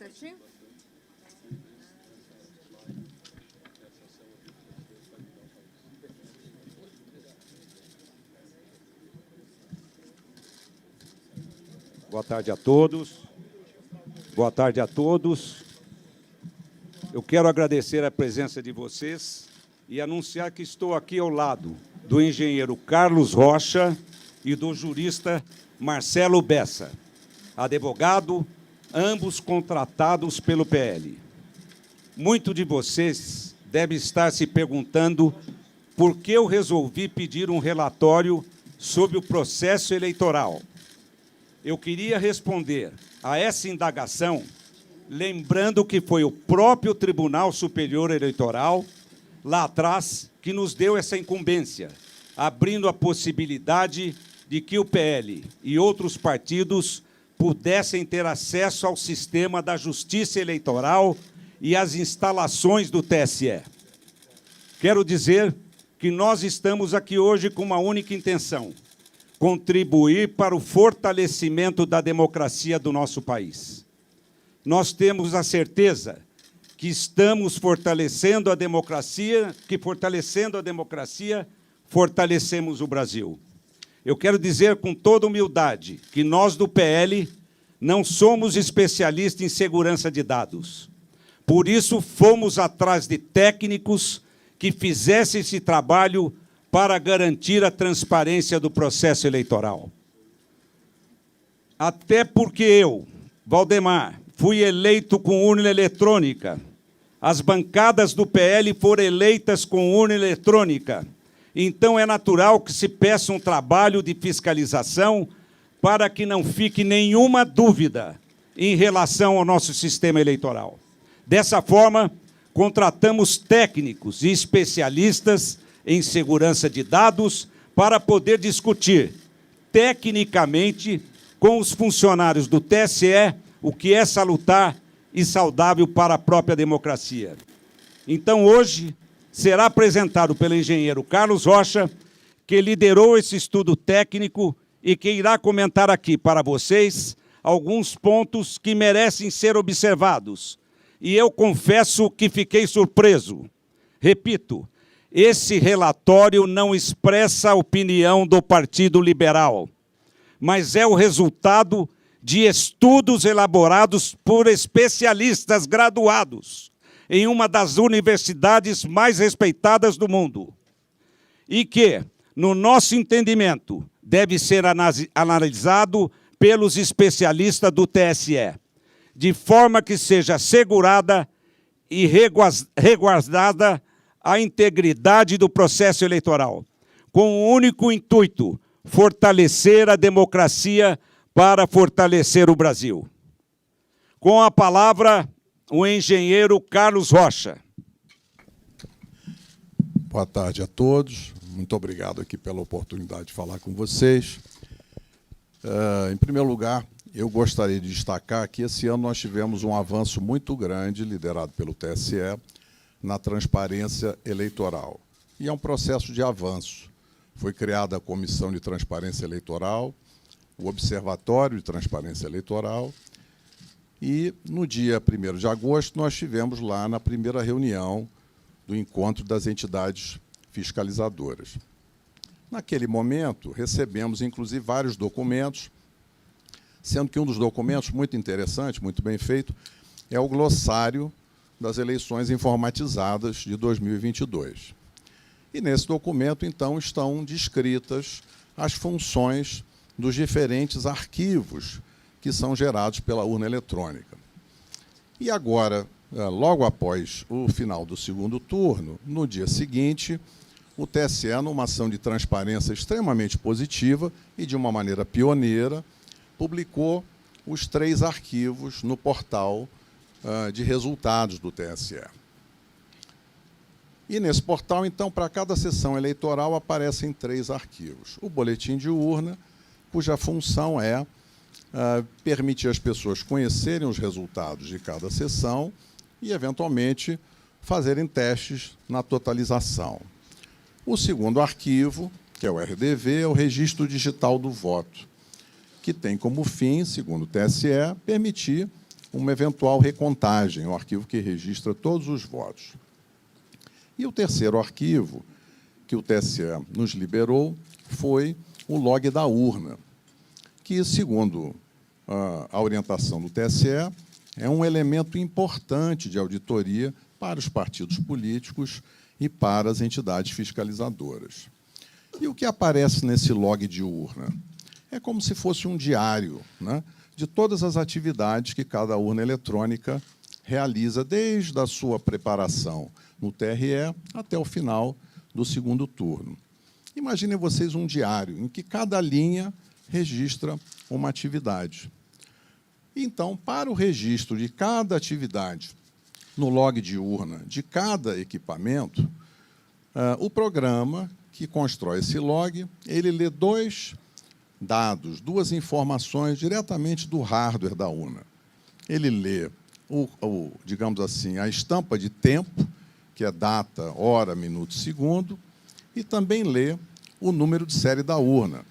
certinho? Boa tarde a todos. Boa tarde a todos. Eu quero agradecer a presença de vocês e anunciar que estou aqui ao lado do engenheiro Carlos Rocha e do jurista Marcelo Bessa, advogado, ambos contratados pelo PL. Muito de vocês deve estar se perguntando por que eu resolvi pedir um relatório sobre o processo eleitoral. Eu queria responder a essa indagação lembrando que foi o próprio Tribunal Superior Eleitoral, lá atrás, que nos deu essa incumbência, abrindo a possibilidade de que o PL e outros partidos pudessem ter acesso ao sistema da Justiça Eleitoral e às instalações do TSE. Quero dizer que nós estamos aqui hoje com uma única intenção: contribuir para o fortalecimento da democracia do nosso país. Nós temos a certeza que estamos fortalecendo a democracia, fortalecemos o Brasil. Eu quero dizer com toda humildade que nós do PL não somos especialistas em segurança de dados. Por isso, fomos atrás de técnicos que fizessem esse trabalho para garantir a transparência do processo eleitoral. Até porque eu, Valdemar, fui eleito com urna eletrônica. As bancadas do PL foram eleitas com urna eletrônica. Então, é natural que se peça um trabalho de fiscalização para que não fique nenhuma dúvida em relação ao nosso sistema eleitoral. Dessa forma, contratamos técnicos e especialistas em segurança de dados para poder discutir tecnicamente com os funcionários do TSE o que é salutar e saudável para a própria democracia. Então, hoje, será apresentado pelo engenheiro Carlos Rocha, que liderou esse estudo técnico e que irá comentar aqui para vocês alguns pontos que merecem ser observados. E eu confesso que fiquei surpreso. Repito, esse relatório não expressa a opinião do Partido Liberal, mas é o resultado de estudos elaborados por especialistas graduados em uma das universidades mais respeitadas do mundo e que, no nosso entendimento, deve ser analisado pelos especialistas do TSE, de forma que seja assegurada e resguardada a integridade do processo eleitoral, com o único intuito: fortalecer a democracia para fortalecer o Brasil. Com a palavra, o engenheiro Carlos Rocha. Boa tarde a todos. Muito obrigado aqui pela oportunidade de falar com vocês. Em primeiro lugar, eu gostaria de destacar que esse ano nós tivemos um avanço muito grande, liderado pelo TSE, na transparência eleitoral. E é um processo de avanço. Foi criada a Comissão de Transparência Eleitoral, o Observatório de Transparência Eleitoral, e no dia 1º de agosto nós tivemos lá na primeira reunião do encontro das entidades fiscalizadoras. Naquele momento, recebemos, inclusive, vários documentos, sendo que um dos documentos muito interessante, muito bem feito, é o glossário das eleições informatizadas de 2022. E nesse documento, então, estão descritas as funções dos diferentes arquivos que são gerados pela urna eletrônica. E agora, logo após o final do segundo turno, no dia seguinte, o TSE, numa ação de transparência extremamente positiva e de uma maneira pioneira, publicou os 3 arquivos no portal de resultados do TSE. E nesse portal, então, para cada sessão eleitoral aparecem 3 arquivos. O boletim de urna, cuja função é permitir às pessoas conhecerem os resultados de cada sessão e, eventualmente, fazerem testes na totalização. O segundo arquivo, que é o RDV, é o Registro Digital do Voto, que tem como fim, segundo o TSE, permitir uma eventual recontagem, um arquivo que registra todos os votos. E o terceiro arquivo que o TSE nos liberou foi o log da urna, que, segundo a orientação do TSE, é um elemento importante de auditoria para os partidos políticos e para as entidades fiscalizadoras. E o que aparece nesse log de urna? É como se fosse um diário, né, de todas as atividades que cada urna eletrônica realiza, desde a sua preparação no TRE até o final do segundo turno. Imaginem vocês um diário em que cada linha registra uma atividade. Então, para o registro de cada atividade no log de urna de cada equipamento, o programa que constrói esse log, ele lê dois dados, duas informações diretamente do hardware da urna. Ele lê, digamos assim, a estampa de tempo, que é data, hora, minuto, segundo, e também lê o número de série da urna,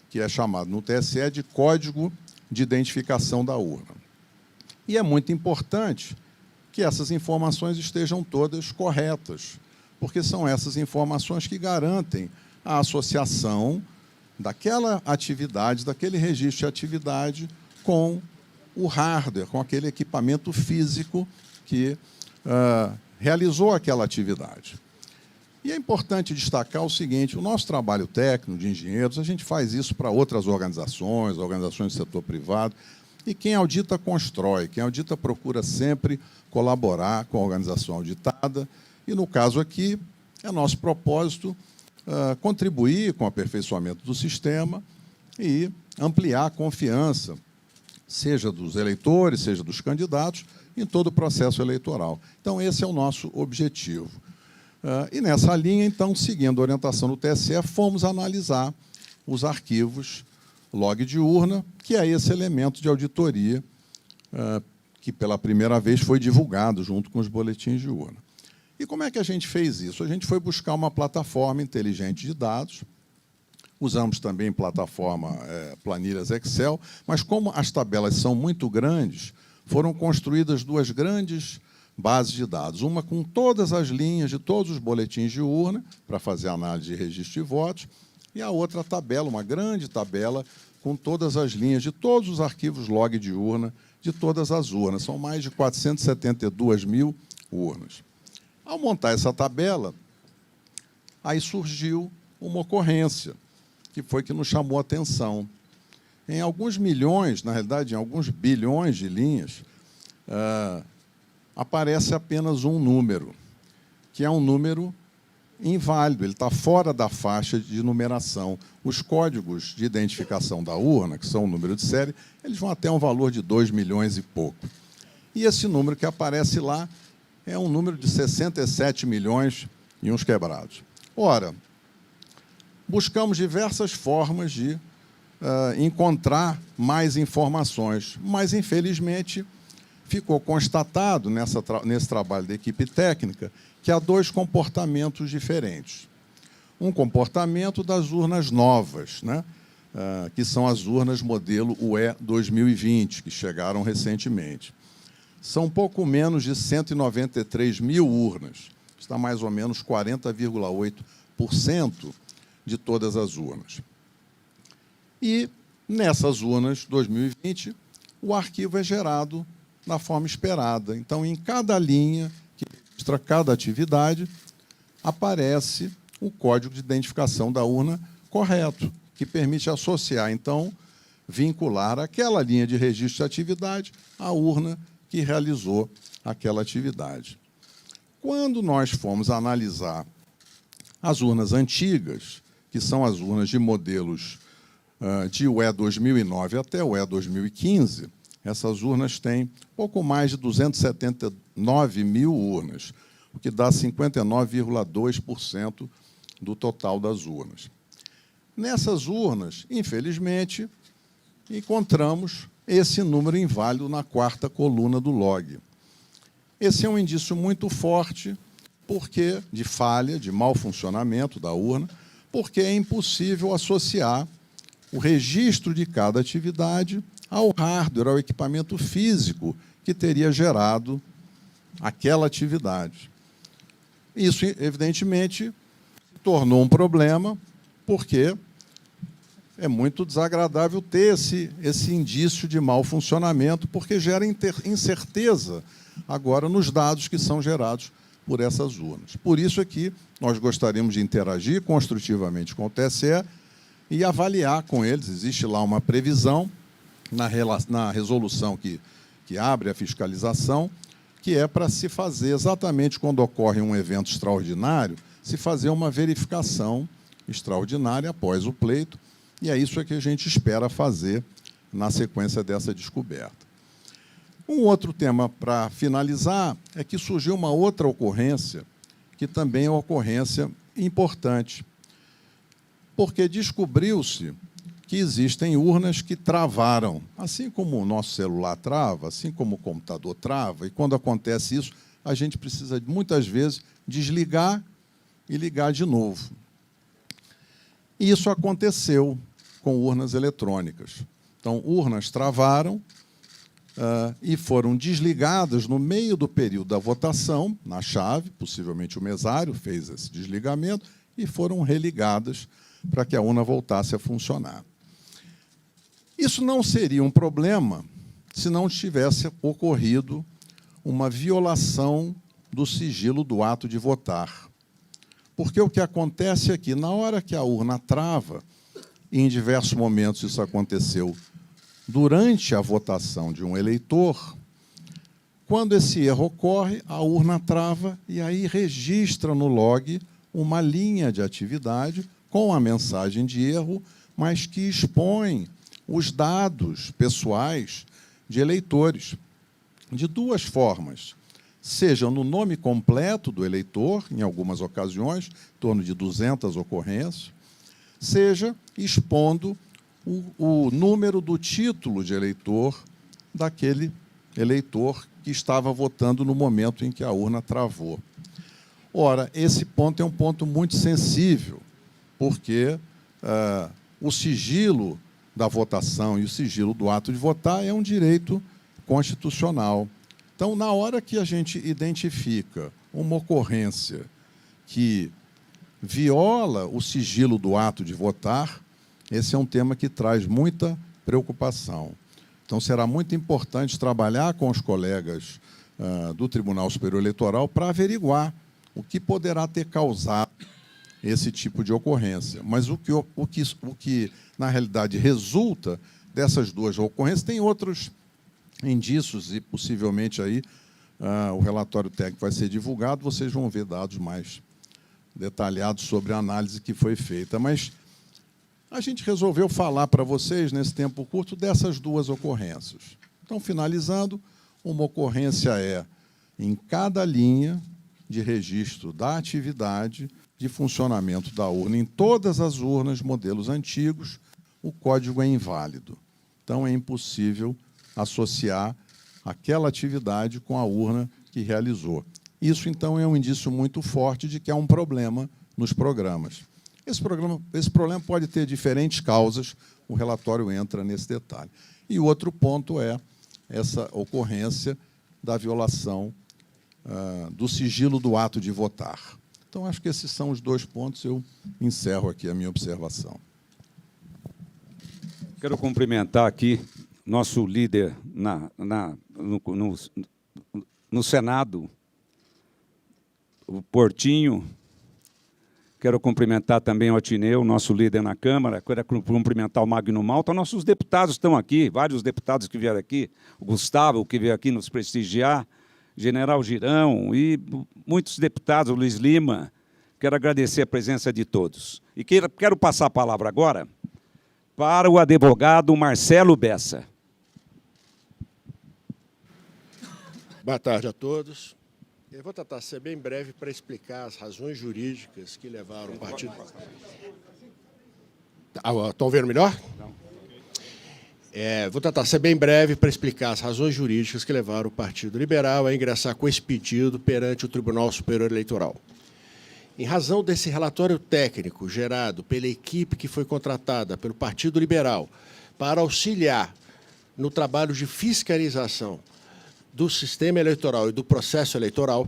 que é chamado no TSE de código de identificação da urna. E é muito importante que essas informações estejam todas corretas, porque são essas informações que garantem a associação daquela atividade, daquele registro de atividade com o hardware, com aquele equipamento físico que realizou aquela atividade. E é importante destacar o seguinte: o nosso trabalho técnico de engenheiros, a gente faz isso para outras organizações do setor privado, e quem audita constrói, quem audita procura sempre colaborar com a organização auditada, e, no caso aqui, é nosso propósito contribuir com o aperfeiçoamento do sistema e ampliar a confiança, seja dos eleitores, seja dos candidatos, em todo o processo eleitoral. Então, esse é o nosso objetivo. E, nessa linha, então, seguindo a orientação do TSE, fomos analisar os arquivos log de urna, que é esse elemento de auditoria que, pela primeira vez, foi divulgado junto com os boletins de urna. E como é que a gente fez isso? A gente foi buscar uma plataforma inteligente de dados, usamos também plataforma planilhas Excel, mas como as tabelas são muito grandes, foram construídas duas grandes bases de dados, uma com todas as linhas de todos os boletins de urna, para fazer análise de registro de votos, e a outra tabela, uma grande tabela, com todas as linhas de todos os arquivos log de urna, de todas as urnas. São mais de 472 mil urnas. Ao montar essa tabela, aí surgiu uma ocorrência, que foi que nos chamou a atenção. Em alguns milhões, na realidade, em alguns bilhões de linhas, aparece apenas um número, que é um número inválido, ele está fora da faixa de numeração. Os códigos de identificação da urna, que são o número de série, eles vão até um valor de 2 milhões e pouco. E esse número que aparece lá é um número de 67 milhões e uns quebrados. Ora, buscamos diversas formas de encontrar mais informações, mas, infelizmente, ficou constatado nesse trabalho da equipe técnica que há dois comportamentos diferentes. Um comportamento das urnas novas, né? Que são as urnas modelo UE 2020, que chegaram recentemente. São pouco menos de 193 mil urnas. Está mais ou menos 40,8% de todas as urnas. E, nessas urnas 2020, o arquivo é gerado na forma esperada. Então, em cada linha que registra cada atividade, aparece o código de identificação da urna correto, que permite associar, então, vincular aquela linha de registro de atividade à urna que realizou aquela atividade. Quando nós fomos analisar as urnas antigas, que são as urnas de modelos de UE 2009 até UE 2015, essas urnas têm pouco mais de 279 mil urnas, o que dá 59,2% do total das urnas. Nessas urnas, infelizmente, encontramos esse número inválido na quarta coluna do log. Esse é um indício muito forte de falha, de mau funcionamento da urna, porque é impossível associar o registro de cada atividade ao hardware, ao equipamento físico que teria gerado aquela atividade. Isso, evidentemente, se tornou um problema, porque é muito desagradável ter esse indício de mau funcionamento, porque gera incerteza agora nos dados que são gerados por essas urnas. Por isso é que nós gostaríamos de interagir construtivamente com o TSE e avaliar com eles. Existe lá uma previsão na resolução que abre a fiscalização, que é para se fazer, exatamente quando ocorre um evento extraordinário, se fazer uma verificação extraordinária após o pleito, e é isso que a gente espera fazer na sequência dessa descoberta. Um outro tema para finalizar é que surgiu uma outra ocorrência, que também é uma ocorrência importante, porque descobriu-se que existem urnas que travaram, assim como o nosso celular trava, assim como o computador trava, e quando acontece isso, a gente precisa, muitas vezes, desligar e ligar de novo. E isso aconteceu com urnas eletrônicas. Então, urnas travaram e foram desligadas no meio do período da votação, na chave, possivelmente o mesário fez esse desligamento, e foram religadas para que a urna voltasse a funcionar. Isso não seria um problema se não tivesse ocorrido uma violação do sigilo do ato de votar. Porque o que acontece é que, na hora que a urna trava, e em diversos momentos isso aconteceu durante a votação de um eleitor, quando esse erro ocorre, a urna trava e aí registra no log uma linha de atividade com a mensagem de erro, mas que expõe os dados pessoais de eleitores, de duas formas. Seja no nome completo do eleitor, em algumas ocasiões, em torno de 200 ocorrências, seja expondo o número do título de eleitor daquele eleitor que estava votando no momento em que a urna travou. Ora, esse ponto é um ponto muito sensível, porque o sigilo da votação e o sigilo do ato de votar é um direito constitucional. Então, na hora que a gente identifica uma ocorrência que viola o sigilo do ato de votar, esse é um tema que traz muita preocupação. Então, será muito importante trabalhar com os colegas do Tribunal Superior Eleitoral para averiguar o que poderá ter causado esse tipo de ocorrência. Mas o que na realidade, resulta dessas duas ocorrências, tem outros indícios e, possivelmente, aí o relatório técnico vai ser divulgado, vocês vão ver dados mais detalhados sobre a análise que foi feita. Mas a gente resolveu falar para vocês, nesse tempo curto, dessas duas ocorrências. Então, finalizando, uma ocorrência é em cada linha de registro da atividade de funcionamento da urna. Em todas as urnas, modelos antigos, o código é inválido. Então, é impossível associar aquela atividade com a urna que realizou. Isso, então, é um indício muito forte de que há um problema nos programas. Esse problema pode ter diferentes causas, o relatório entra nesse detalhe. E o outro ponto é essa ocorrência da violação do sigilo do ato de votar. Então, acho que esses são os dois pontos. Eu encerro aqui a minha observação. Quero cumprimentar aqui nosso líder no Senado, o Portinho. Quero cumprimentar também o Atineu, nosso líder na Câmara. Quero cumprimentar o Magno Malta. Nossos deputados estão aqui, vários deputados que vieram aqui, o Gustavo, que veio aqui nos prestigiar, General Girão e muitos deputados, o Luiz Lima. Quero agradecer a presença de todos. E quero passar a palavra agora para o advogado Marcelo Bessa. Boa tarde a todos. Eu vou tentar ser bem breve para explicar as razões jurídicas que levaram o partido... Estão vendo melhor? Vou tentar ser bem breve para explicar as razões jurídicas que levaram o Partido Liberal a ingressar com esse pedido perante o Tribunal Superior Eleitoral. Em razão desse relatório técnico gerado pela equipe que foi contratada pelo Partido Liberal para auxiliar no trabalho de fiscalização do sistema eleitoral e do processo eleitoral,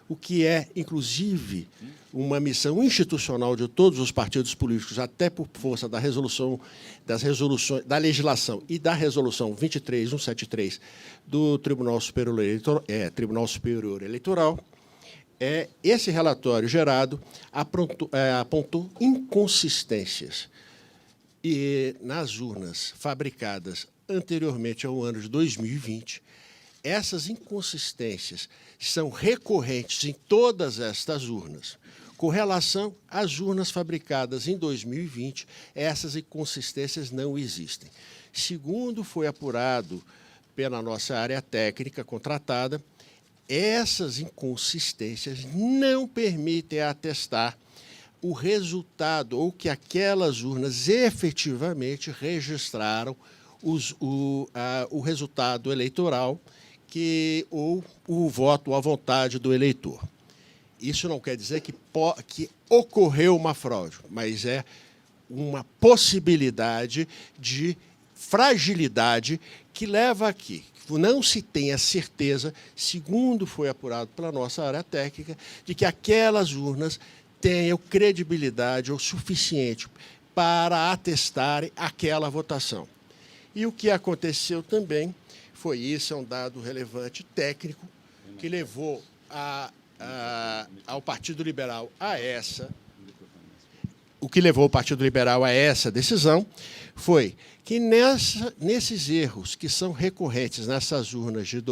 o que é, inclusive, uma missão institucional de todos os partidos políticos, até por força da da legislação e da resolução 23173 do Tribunal Superior Eleitoral, esse relatório gerado apontou inconsistências nas urnas fabricadas anteriormente ao ano de 2020. Essas inconsistências são recorrentes em todas estas urnas. Com relação às urnas fabricadas em 2020, essas inconsistências não existem. Segundo foi apurado pela nossa área técnica contratada, essas inconsistências não permitem atestar o resultado ou que aquelas urnas efetivamente registraram o resultado eleitoral ou o voto à vontade do eleitor. Isso não quer dizer que ocorreu uma fraude, mas é uma possibilidade de fragilidade que leva aqui. Não se tem a certeza, segundo foi apurado pela nossa área técnica, de que aquelas urnas tenham credibilidade o suficiente para atestarem aquela votação. E o que aconteceu também foi isso, é um dado relevante técnico que levou ao Partido Liberal a essa. O que levou o Partido Liberal a essa decisão foi que nesses erros que são recorrentes nessas urnas de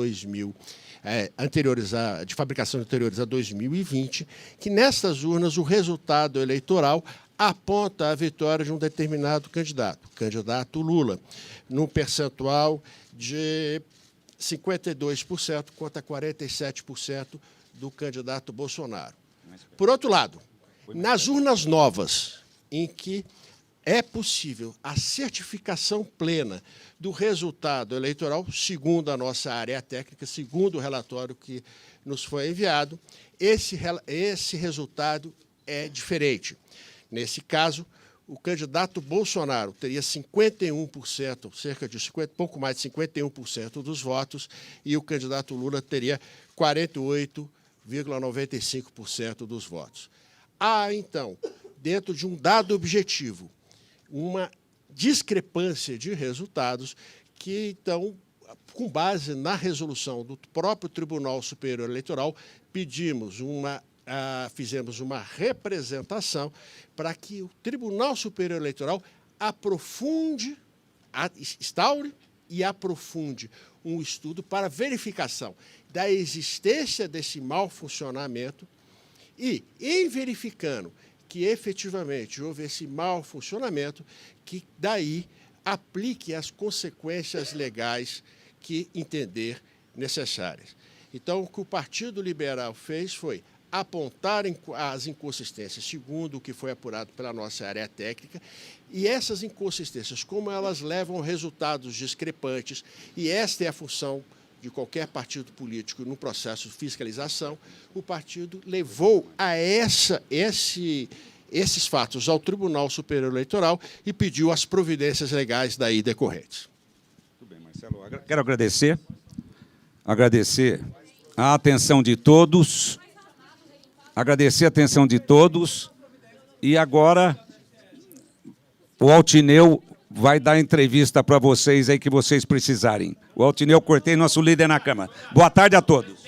de fabricação anteriores a 2020, que nessas urnas o resultado eleitoral aponta a vitória de um determinado candidato, o candidato Lula, num percentual de 52% contra 47% do candidato Bolsonaro. Por outro lado, nas urnas novas, em que é possível a certificação plena do resultado eleitoral, segundo a nossa área técnica, segundo o relatório que nos foi enviado, esse resultado é diferente. Nesse caso, o candidato Bolsonaro teria 51%, pouco mais de 51% dos votos, e o candidato Lula teria 48,95% dos votos. Há, então, dentro de um dado objetivo, uma discrepância de resultados que, então, com base na resolução do próprio Tribunal Superior Eleitoral, fizemos uma representação para que o Tribunal Superior Eleitoral instaure e aprofunde um estudo para verificação da existência desse mau funcionamento e, em verificando que efetivamente houve esse mau funcionamento, que daí aplique as consequências legais que entender necessárias. Então, o que o Partido Liberal fez foi apontar as inconsistências, segundo o que foi apurado pela nossa área técnica, e essas inconsistências, como elas levam a resultados discrepantes, e esta é a função de qualquer partido político no processo de fiscalização, o partido levou a esses fatos ao Tribunal Superior Eleitoral e pediu as providências legais daí decorrentes. Muito bem, Marcelo. Quero agradecer a atenção de todos, e agora o Altineu vai dar entrevista para vocês aí que vocês precisarem. O Altineu Cortez, nosso líder na Câmara. Boa tarde a todos.